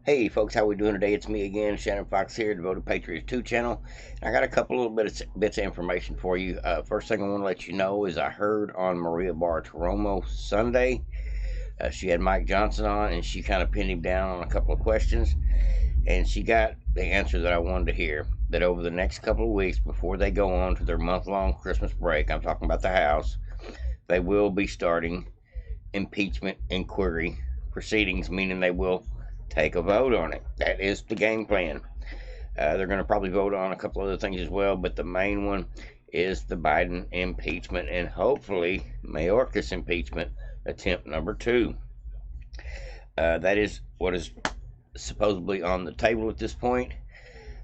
Hey folks, how we doing today? It's me again, Shannon Fox here, Devoted Patriots 2 channel. And I got a couple little bits of information for you. First thing I want to let you know is I heard on Maria Bartiromo Sunday. She had Mike Johnson on, and she kind of pinned him down on a couple of questions. And she got the answer that I wanted to hear, that over the next couple of weeks before they go on to their month-long Christmas break, I'm talking about the House, they will be starting impeachment inquiry proceedings, meaning they will take a vote on it. That is the game plan. They're going to probably vote on a couple other things as well, but the main one is the Biden impeachment and hopefully Mayorkas impeachment attempt number 2. That is what is supposedly on the table at this point.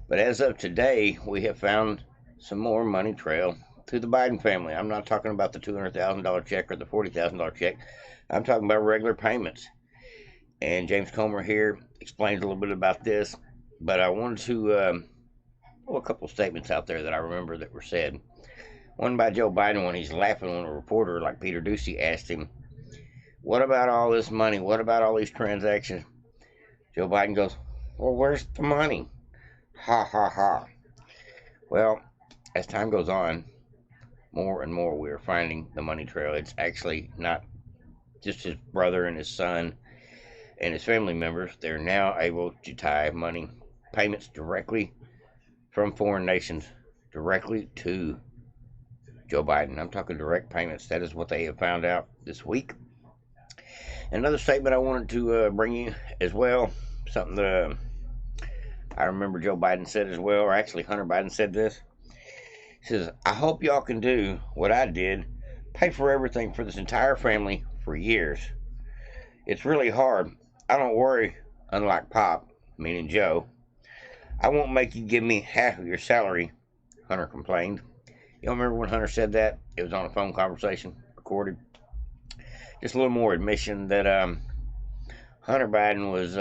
But as of today, we have found some more money trail to the Biden family. I'm not talking about the $200,000 check or the $40,000 check. I'm talking about regular payments. And James Comer here explains a little bit about this. But I wanted to throw a couple statements out there that I remember that were said. One by Joe Biden when he's laughing when a reporter like Peter Doocy asked him, "What about all this money? What about all these transactions?" Joe Biden goes, "Well, where's the money?" Ha ha ha. Well, as time goes on, more and more we are finding the money trail. It's actually not just his brother and his son and his family members. They're now able to tie money payments directly from foreign nations directly to Joe Biden. I'm talking direct payments. That is what they have found out this week. Another statement I wanted to bring you as well, something that I remember Joe Biden said as well, or actually Hunter Biden said this. He says, "I hope y'all can do what I did, pay for everything for this entire family for years. It's really hard. I don't worry, unlike Pop," meaning Joe. "I won't make you give me half of your salary," Hunter complained. You remember when Hunter said that? It was on a phone conversation, recorded. Just a little more admission that Hunter Biden was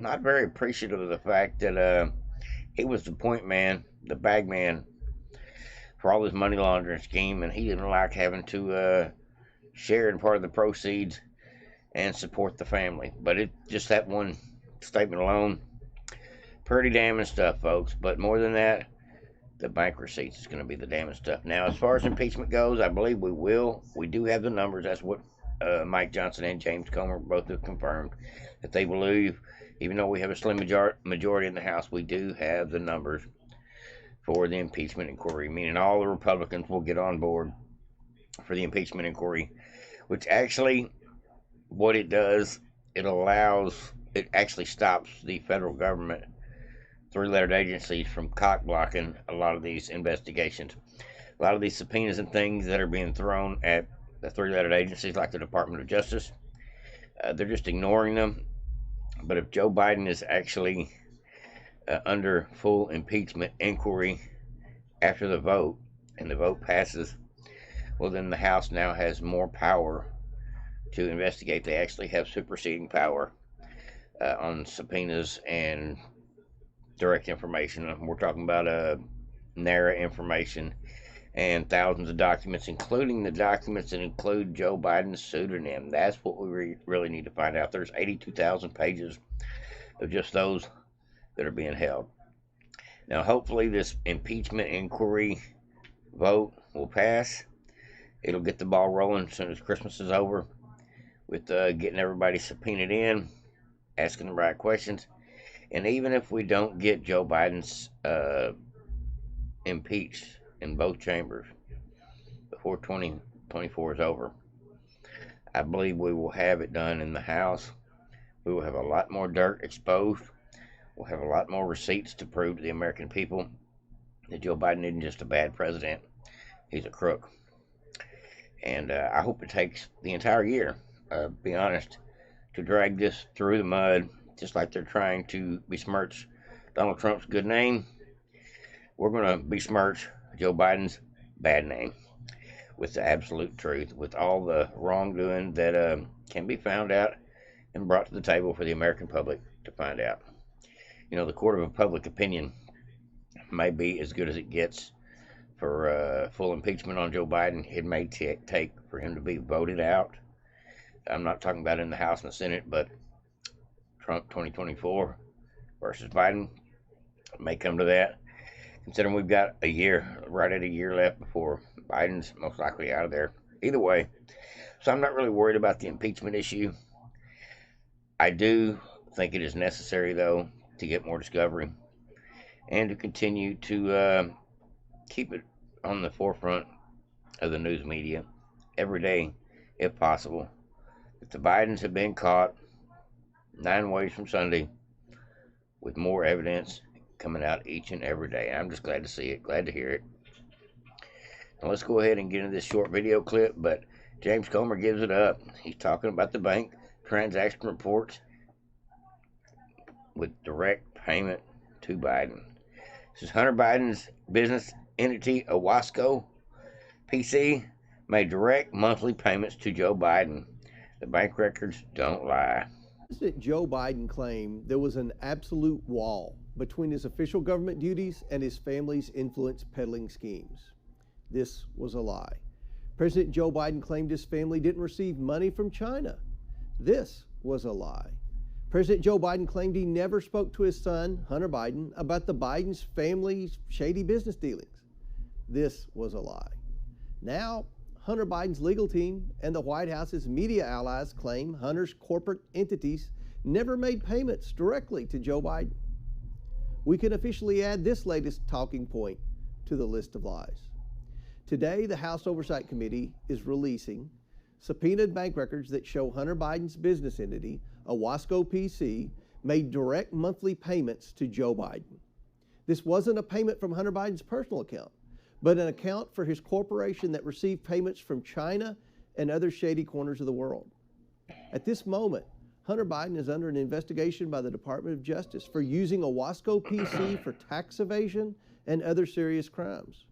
not very appreciative of the fact that he was the point man, the bag man for all this money laundering scheme, and he didn't like having to share in part of the proceeds and support the family. But it just that one statement alone, pretty damning stuff, folks. But more than that, the bank receipts is going to be the damning stuff. Now, as far as impeachment goes, I believe we do have the numbers. That's what Mike Johnson and James Comer both have confirmed, that they believe, even though we have a slim majority in the House, we do have the numbers for the impeachment inquiry, meaning all the Republicans will get on board for the impeachment inquiry, which actually, what it does, it actually stops the federal government, three-lettered agencies, from cock blocking a lot of these investigations. A lot of these subpoenas and things that are being thrown at the three-lettered agencies like the Department of Justice, they're just ignoring them. But if Joe Biden is actually under full impeachment inquiry after the vote, and the vote passes, well, then the House now has more power to investigate. They actually have superseding power on subpoenas and direct information. We're talking about NARA information and thousands of documents, including the documents that include Joe Biden's pseudonym. That's what we really need to find out. There's 82,000 pages of just those that are being held. Now, hopefully, this impeachment inquiry vote will pass. It'll get the ball rolling as soon as Christmas is over with getting everybody subpoenaed in, asking the right questions. And even if we don't get Joe Biden's impeached in both chambers before 2024 is over, I believe we will have it done in the House. We will have a lot more dirt exposed. We'll have a lot more receipts to prove to the American people that Joe Biden isn't just a bad president. He's a crook. And I hope it takes the entire year, be honest, to drag this through the mud, just like they're trying to besmirch Donald Trump's good name. We're going to besmirch Joe Biden's bad name with the absolute truth, with all the wrongdoing that can be found out and brought to the table for the American public to find out. You know, the court of public opinion may be as good as it gets for full impeachment on Joe Biden. It may take for him to be voted out. I'm not talking about in the House and the Senate, but Trump 2024 versus Biden. It may come to that, considering we've got a year, right at a year left before Biden's most likely out of there. Either way, so I'm not really worried about the impeachment issue. I do think it is necessary, though, to get more discovery and to continue to keep it on the forefront of the news media every day, if possible. If the Bidens have been caught 9 ways from Sunday, with more evidence coming out each and every day. I'm just glad to see it, glad to hear it. Now let's go ahead and get into this short video clip, but James Comer gives it up. He's talking about the bank transaction reports with direct payment to Biden. This is Hunter Biden's business entity, Owasco PC, made direct monthly payments to Joe Biden. The bank records don't lie. President Joe Biden claimed there was an absolute wall between his official government duties and his family's influence peddling schemes. This was a lie. President Joe Biden claimed his family didn't receive money from China. This was a lie. President Joe Biden claimed he never spoke to his son, Hunter Biden, about the Biden's family's shady business dealings. This was a lie. Now, Hunter Biden's legal team and the White House's media allies claim Hunter's corporate entities never made payments directly to Joe Biden. We can officially add this latest talking point to the list of lies. Today, the House Oversight Committee is releasing subpoenaed bank records that show Hunter Biden's business entity, Owasco PC, made direct monthly payments to Joe Biden. This wasn't a payment from Hunter Biden's personal account, but an account for his corporation that received payments from China and other shady corners of the world. At this moment, Hunter Biden is under an investigation by the Department of Justice for using Owasco PC for tax evasion and other serious crimes.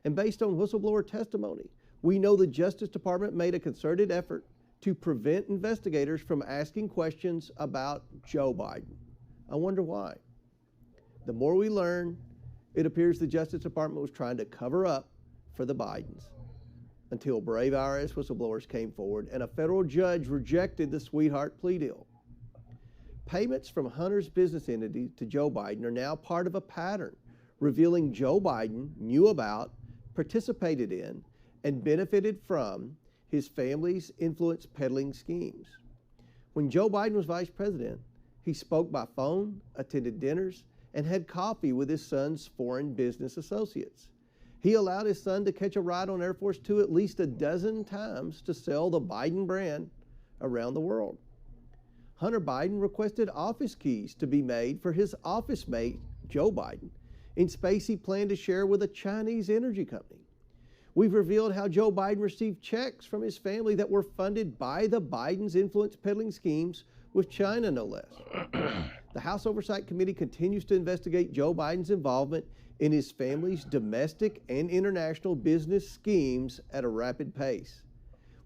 And based on whistleblower testimony, we know the Justice Department made a concerted effort to prevent investigators from asking questions about Joe Biden. I wonder why. The more we learn, it appears the Justice Department was trying to cover up for the Bidens until brave IRS whistleblowers came forward and a federal judge rejected the sweetheart plea deal. Payments from Hunter's business entity to Joe Biden are now part of a pattern revealing Joe Biden knew about, participated in, and benefited from his family's influence peddling schemes. When Joe Biden was vice president, he spoke by phone, attended dinners, and had coffee with his son's foreign business associates. He allowed his son to catch a ride on Air Force Two at least a dozen times to sell the Biden brand around the world. Hunter Biden requested office keys to be made for his office mate, Joe Biden, in space he planned to share with a Chinese energy company. We've revealed how Joe Biden received checks from his family that were funded by the Biden's influence peddling schemes with China, no less. The House Oversight Committee continues to investigate Joe Biden's involvement in his family's domestic and international business schemes at a rapid pace.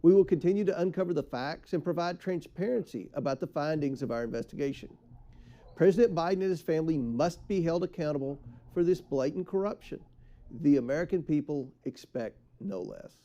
We will continue to uncover the facts and provide transparency about the findings of our investigation. President Biden and his family must be held accountable for this blatant corruption. The American people expect no less.